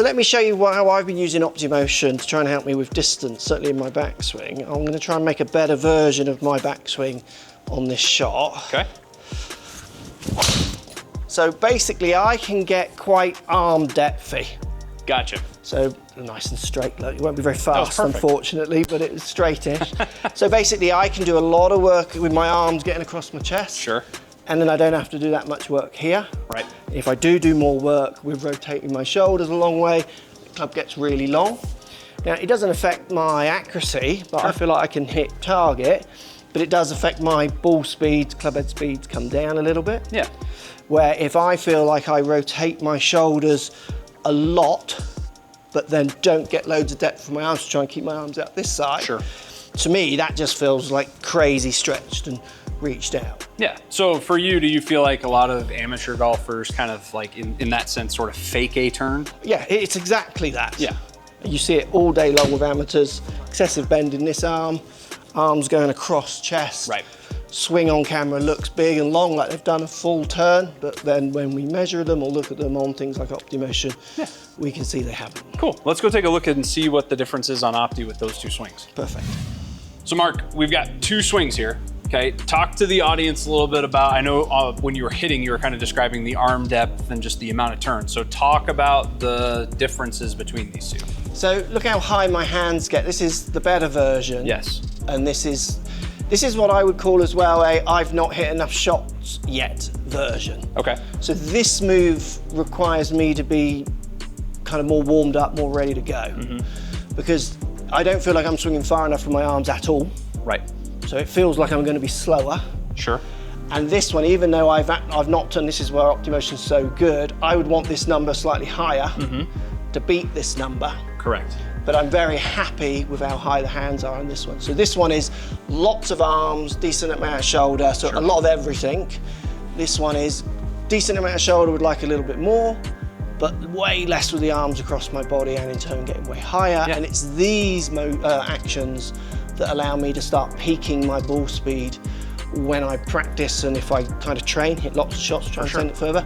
So let me show you how I've been using OPTIMOTION to try and help me with distance, certainly in my backswing. I'm going to try and make a better version of my backswing on this shot. Okay. So basically I can get quite arm depthy. Gotcha. So nice and straight, it won't be very fast perfect. Unfortunately, but it's straightish. So basically I can do a lot of work with my arms getting across my chest. Sure. And then I don't have to do that much work here. Right. If I do more work with rotating my shoulders a long way, the club gets really long. Now it doesn't affect my accuracy, but I feel like I can hit target, but it does affect my ball speeds, clubhead speeds come down a little bit. Yeah. Where if I feel like I rotate my shoulders a lot, but then don't get loads of depth from my arms to try and keep my arms out this side, Sure. to me that just feels like crazy stretched and reached out. Yeah. So for you, do you feel like a lot of amateur golfers kind of like in that sense sort of fake a turn? Yeah, it's exactly that. Yeah. You see it all day long with amateurs. Excessive bend in this arm, arms going across chest. Right. Swing on camera looks big and long, like they've done a full turn, but then when we measure them or look at them on things like OPTIMOTION, we can see they haven't. Cool. Let's go take a look and see what the difference is on Opti with those two swings. Perfect. So Mark, we've got two swings here. Okay, talk to the audience a little bit about, I know when you were hitting, you were kind of describing the arm depth and just the amount of turns. So talk about the differences between these two. So look how high my hands get. This is the better version. Yes. And this is what I would call as well a I've not hit enough shots yet version. Okay. So this move requires me to be kind of more warmed up, more ready to go. Because I don't feel like I'm swinging far enough with my arms at all. Right. So it feels like I'm going to be slower. Sure. And this one, even though I've not done, this is where OPTIMOTION's so good, I would want this number slightly higher to beat this number. Correct. But I'm very happy with how high the hands are on this one. So this one is lots of arms, decent amount of shoulder, so a lot of everything. This one is decent amount of shoulder, would like a little bit more, but way less with the arms across my body and in turn getting way higher. And it's these actions that allow me to start peaking my ball speed when I practice and if I kind of train, hit lots of shots, try and send it further,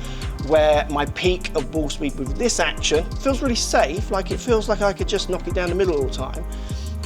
where my peak of ball speed with this action feels really safe, like it feels like I could just knock it down the middle all the time,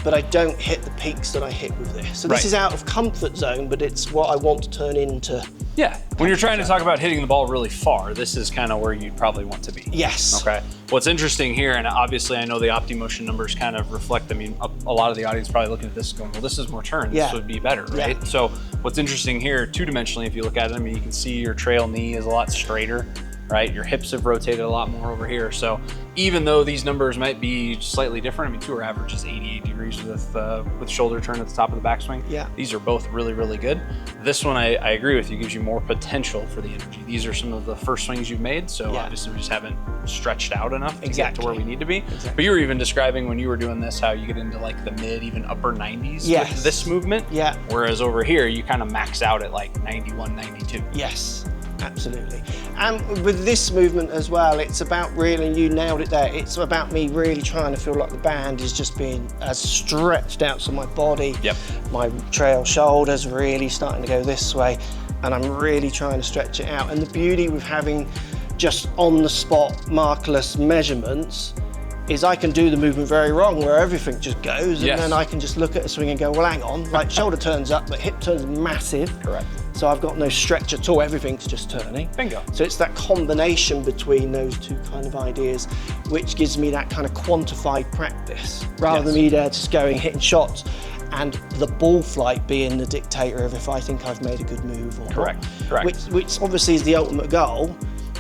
but I don't hit the peaks that I hit with this. So this is out of comfort zone, but it's what I want to turn into. Yeah, when you're trying to talk about hitting the ball really far, this is kind of where you'd probably want to be. Yes. Okay. What's interesting here, and obviously I know the OPTIMOTION numbers kind of reflect, I mean, a lot of the audience probably looking at this going, well, this is more turn, this would be better, right? Yeah. So what's interesting here, two-dimensionally, if you look at it, I mean, you can see your trail knee is a lot straighter, right? Your hips have rotated a lot more over here. So even though these numbers might be slightly different, I mean, tour average is 88 degrees with shoulder turn at the top of the backswing. Yeah. These are both really, really good. This one, I agree with you, gives you more potential for the energy. These are some of the first swings you've made, so obviously we just haven't stretched out enough to get to where we need to be. But you were even describing when you were doing this, how you get into like the mid, even upper 90s with this movement. Yeah. Whereas over here, you kind of max out at like 91, 92. Yes. Absolutely. And with this movement as well, it's about really, and you nailed it there, it's about me really trying to feel like the band is just being as stretched out, so my body, my trail shoulders really starting to go this way, and I'm really trying to stretch it out. And the beauty with having just on the spot markerless measurements is I can do the movement very wrong where everything just goes, and then I can just look at a swing and go, well, hang on, like shoulder turns up, but hip turns massive. Correct. So I've got no stretch at all, everything's just turning. Bingo. So it's that combination between those two kind of ideas which gives me that kind of quantified practice, rather than me there just going, hitting shots, and the ball flight being the dictator of if I think I've made a good move or not. Correct. Which obviously is the ultimate goal,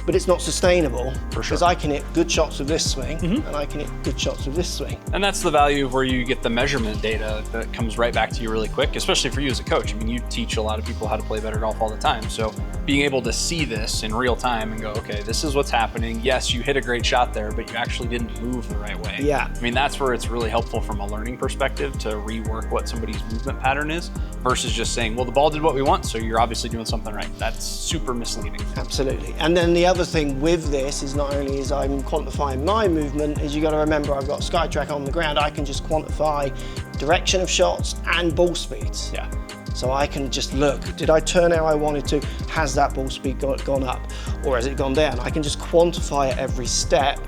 but it's not sustainable. For sure. Because I can hit good shots with this swing, and I can hit good shots with this swing. And that's the value of where you get the measurement data that comes right back to you really quick, especially for you as a coach. I mean, you teach a lot of people how to play better golf all the time. So being able to see this in real time and go, okay, this is what's happening. Yes, you hit a great shot there, but you actually didn't move the right way. Yeah. I mean, that's where it's really helpful from a learning perspective to rework what somebody's movement pattern is versus just saying, well, the ball did what we want, so you're obviously doing something right. That's super misleading. Absolutely. And then the other thing with this is not only is I'm quantifying my movement, is you got to remember I've got SkyTrack on the ground. I can just quantify direction of shots and ball speeds. Yeah. So I can just look, did I turn how I wanted to? Has that ball speed gone up or has it gone down? I can just quantify at every step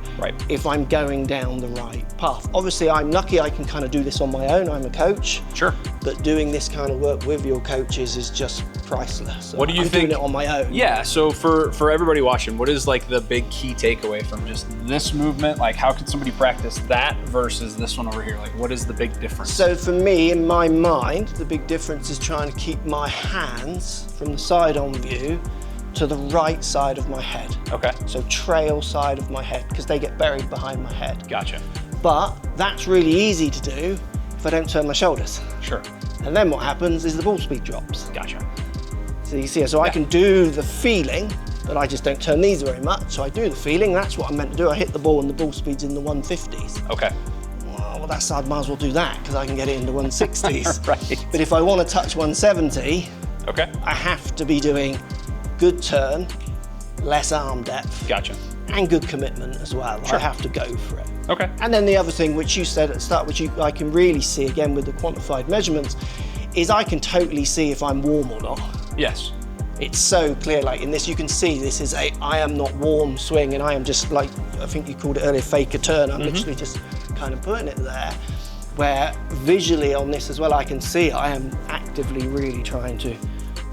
if I'm going down the right path. Obviously, I'm lucky I can kind of do this on my own. I'm a coach. Sure. But doing this kind of work with your coaches is just priceless. So what do you I'm think? doing it on my own. Yeah, so for everybody watching, what is like the big key takeaway from just this movement? Like how can somebody practice that versus this one over here? Like what is the big difference? So for me, in my mind, the big difference is trying to keep my hands from the side on view to the right side of my head. Okay. So trail side of my head, because they get buried behind my head. Gotcha. But that's really easy to do if I don't turn my shoulders. Sure. And then what happens is the ball speed drops. Gotcha. So you see, so I can do the feeling, but I just don't turn these very much. So I do the feeling, that's what I'm meant to do. I hit the ball and the ball speed's in the 150s. Okay. Well, that's, I might as well do that because I can get it into 160s. Right. But if I want to touch 170, okay, I have to be doing good turn, less arm depth. Gotcha. And good commitment as well. Sure. I have to go for it. Okay. And then the other thing which you said at the start, which I can really see again with the quantified measurements, is I can totally see if I'm warm or not. Yes. It's so clear, like in this you can see this is a I am not warm swing and I am just like, I think you called it earlier, fake a turn. I'm literally just kind of putting it there, where visually on this as well I can see I am actively really trying to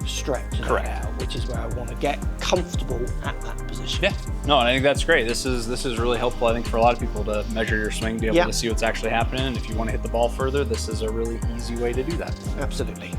stretch that out, which is where I want to get comfortable at that position. Yeah, no, I think that's great. This is really helpful, I think, for a lot of people to measure your swing, be able to see what's actually happening. And if you want to hit the ball further, this is a really easy way to do that. Absolutely.